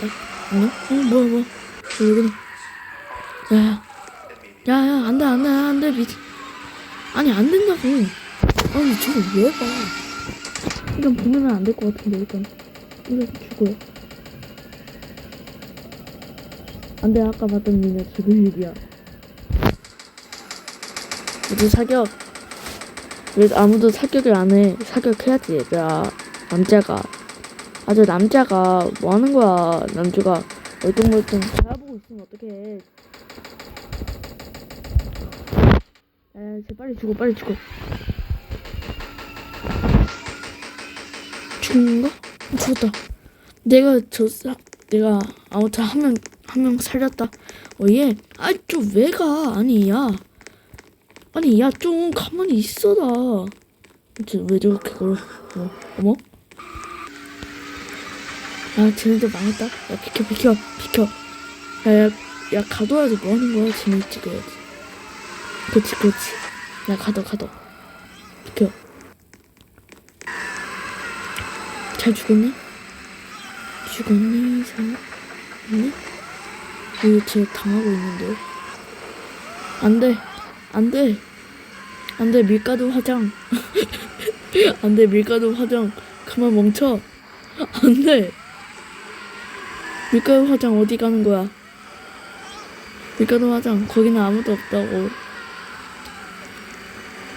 간다. 안녕? 뭐야. 왜 그래? 야야, 안 돼, 아니, 안 된다고. 아니, 저거 왜 봐? 일단 보면은 안 될 것 같은데, 일단 죽어요. 안 돼, 아까 봤던 니네 지금 일이야. 모두 사격. 왜 아무도 사격을 안 해? 사격해야지, 얘들아. 남자가. 아주 남자가 뭐 하는 거야? 남주가 멀뚱멀뚱 바라보고 있으면 어떡해. 쟤 빨리 죽어. 죽는 거? 죽었다. 내가 아무튼 한 명 살렸다. 얘. 좀 왜 가? 아니, 야, 좀 가만히 있어라. 왜 저렇게 걸어? 어머? 쟤네들 망했다. 야, 비켜. 야, 가둬야지. 뭐 하는 거야? 쟤네 찍어야지. 그렇지. 야, 가둬. 비켜. 잘 죽었니? 살았니? 쟤 당하고 있는데. 안 돼, 밀가루 화장. 안 돼, 밀가루 화장. 그만 멈춰. 안 돼. 밀가루 화장 어디 가는 거야? 밀가루 화장, 거기는 아무도 없다고.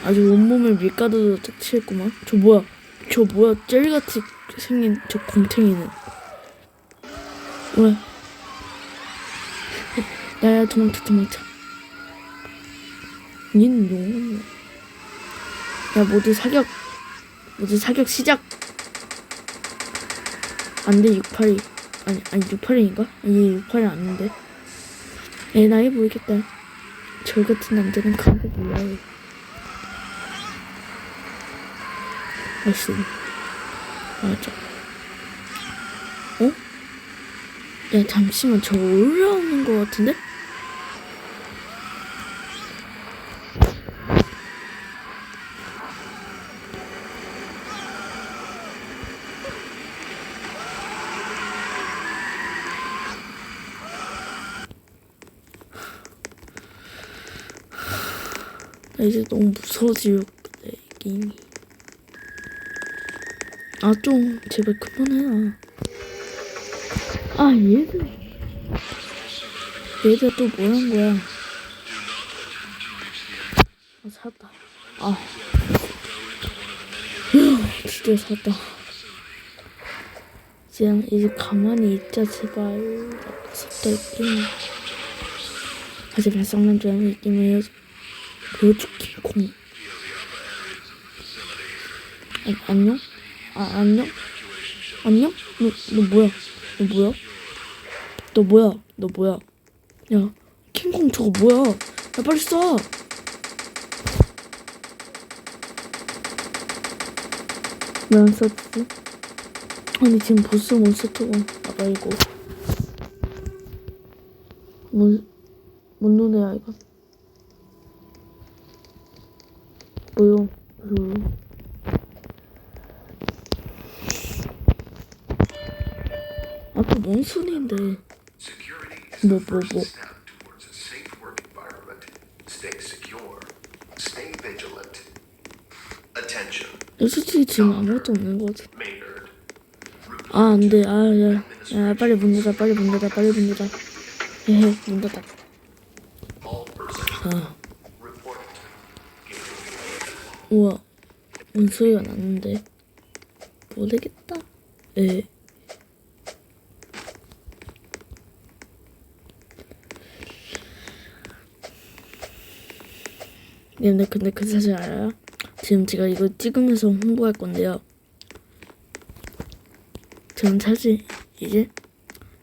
아주 온몸에 밀가루로 짝치했구만. 저 뭐야, 젤리같이 생긴 저 곰탱이는. 왜? 야야, 도망쳐. 니는 용감해. 야, 모두 사격 시작. 안돼, 68이. 아니 68인가? 아니, 68이 아닌데. 애 나이 보이겠다. 저 같은 남자는 그런 거 몰라요. 알았어. 맞아. 야, 잠시만, 저 올라오는 거 같은데? 나 이제 너무 무서워지려 그래, 게임이. 좀 제발 그만해라. 얘들 또 뭐란 거야? 살았다. 드디어 살았다. 이제 가만히 있자, 제발. 살다 있긴. 하지만 쌍남자는 있긴 해요. 보여줄게, 콩. 안녕? 안녕? 너 뭐야? 야, 킹콩 저거 뭐야? 야, 빨리 쏴! 왜 안 쐈지? 아니, 지금 보스 몬스터가 이거. 뭔 노래야, 이거? 뭐요? 또 뭔 소리인데? 뭐. 솔직히 지금 아무것도 없는 거 같아. 안 돼. 야, 빨리 문 닫아. 문 닫아. 우와, 뭔 소리가 났는데? 모르겠다. 근데 그 사실 알아요? 지금 제가 이거 찍으면서 홍보할 건데요. 저는 사실 이제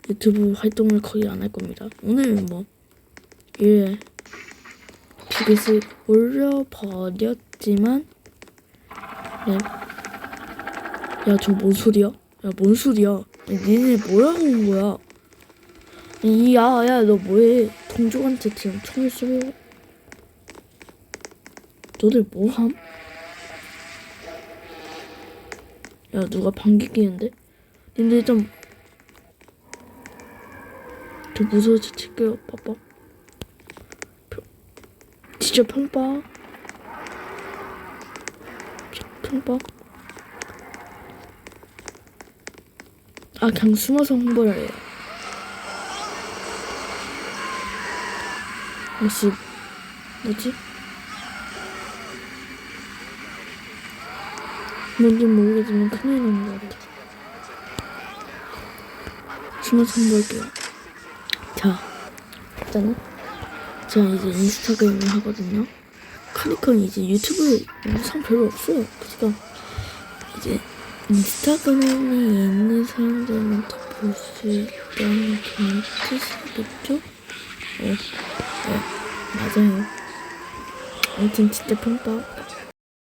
유튜브 활동을 거의 안 할 겁니다. 오늘 비교씩 올려버렸지만, 네. 야, 저 뭔 소리야? 니네 뭐라고 온 거야? 야, 너 뭐해? 동족한테 지금 총을 쏘. 너들 뭐함? 야, 누가 방귀 끼는데? 근데 좀 저 무서워서 칠게요. 봐봐. 진짜 평박. 평박. 아, 그냥 숨어서 홍보를 해요. 혹시 뭐지? 뭔지 모르겠지만 큰일 나는 것 같아. 숨어서 홍보할게요. 자, 일단은 제가 이제 인스타그램을 하거든요. 그러니까 이제 유튜브 영상 별로 없어요. 그러니까 이제 인스타그램이 있는 사람들만 더 볼 수 있다는 그런 뜻이겠죠? 네, 맞아요. 아무튼 진짜 평박.